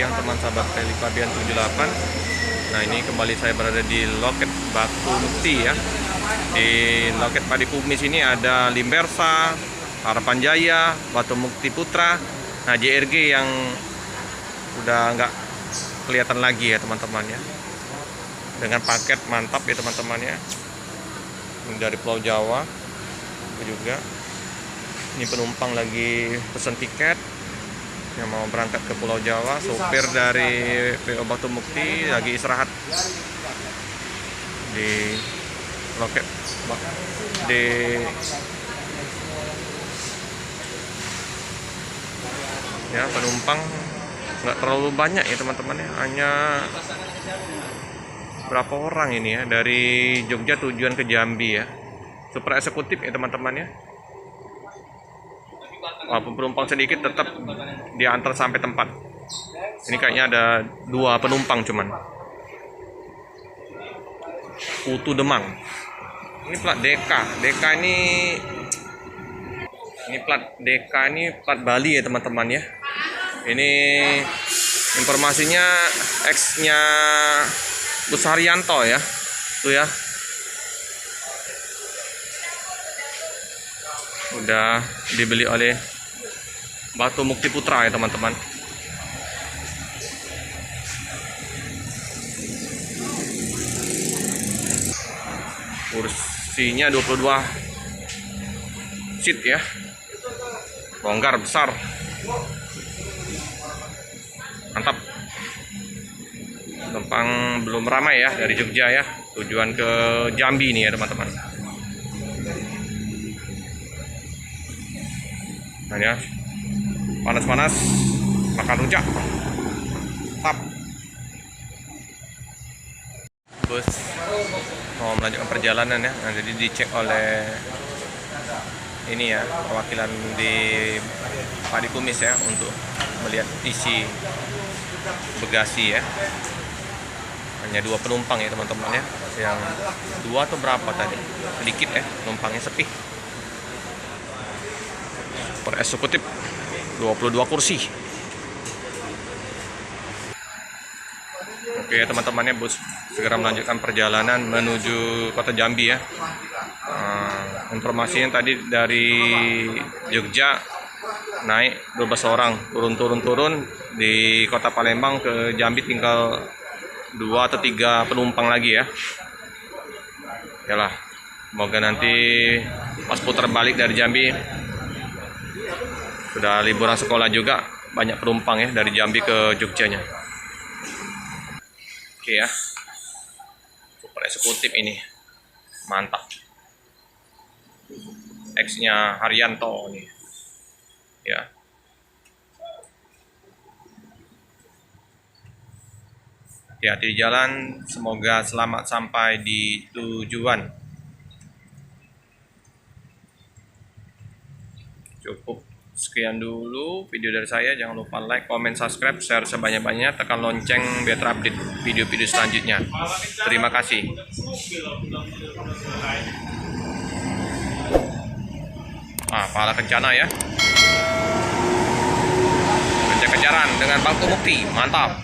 siang teman sahabat Teli Fabian 78. Nah, ini kembali saya berada di loket Batu Mukti ya. Di loket Padi Kumis ini ada Limbersa, Harapan Jaya, Batu Mukti Putra. Nah, JRG yang udah nggak kelihatan lagi ya teman-teman ya. Dengan paket mantap ya teman-teman ya. Ini dari Pulau Jawa juga. Ini penumpang lagi pesan tiket yang mau berangkat ke Pulau Jawa. Sopir dari PO Batu Mukti lagi istirahat di loket di ya. Penumpang nggak terlalu banyak ya teman-teman ya, hanya berapa orang ini ya, dari Jogja tujuan ke Jambi ya, super eksekutif ya teman-teman ya. Walaupun penumpang sedikit tetap diantar sampai tempat. Ini kayaknya ada 2 penumpang cuman. Putu Demang. Ini plat DK. DK ini plat DK ini plat Bali ya teman-teman ya. Ini informasinya X-nya Gus Haryanto ya. Tuh ya. Udah dibeli oleh Batu Mukti Putra ya teman-teman. Kursinya 22 seat ya, longgar besar, mantap. Penumpang belum ramai ya dari Jogja ya, tujuan ke Jambi nih ya teman-teman. Nah ya, panas-panas makan rujak, tap. Bus mau melanjutkan perjalanan ya. Nah, jadi dicek oleh ini ya, perwakilan di Padi Kumis ya, untuk melihat isi bagasi ya. Hanya 2 penumpang ya teman-teman ya, yang 2 atau berapa tadi, sedikit ya penumpangnya, sepi. Per eksekutif 22 kursi. Oke ya teman-temannya, bus segera melanjutkan perjalanan menuju kota Jambi ya. Informasinya tadi dari Jogja naik 12 orang, turun di kota Palembang ke Jambi tinggal 2 atau 3 penumpang lagi ya. Yalah, semoga nanti pas putar balik dari Jambi, sudah liburan sekolah juga, banyak penumpang ya dari Jambi ke Jogjanya. Oke ya, super eksekutif ini, mantap. X-nya Haryanto nih ya. Hati-hati di jalan, semoga selamat sampai di tujuan. Cukup sekian dulu video dari saya. Jangan lupa like, comment, subscribe, share sebanyak-banyaknya, tekan lonceng biar terupdate video-video selanjutnya. Terima kasih. Pala kencana ya, kejar-kejaran dengan Batu Mukti, mantap.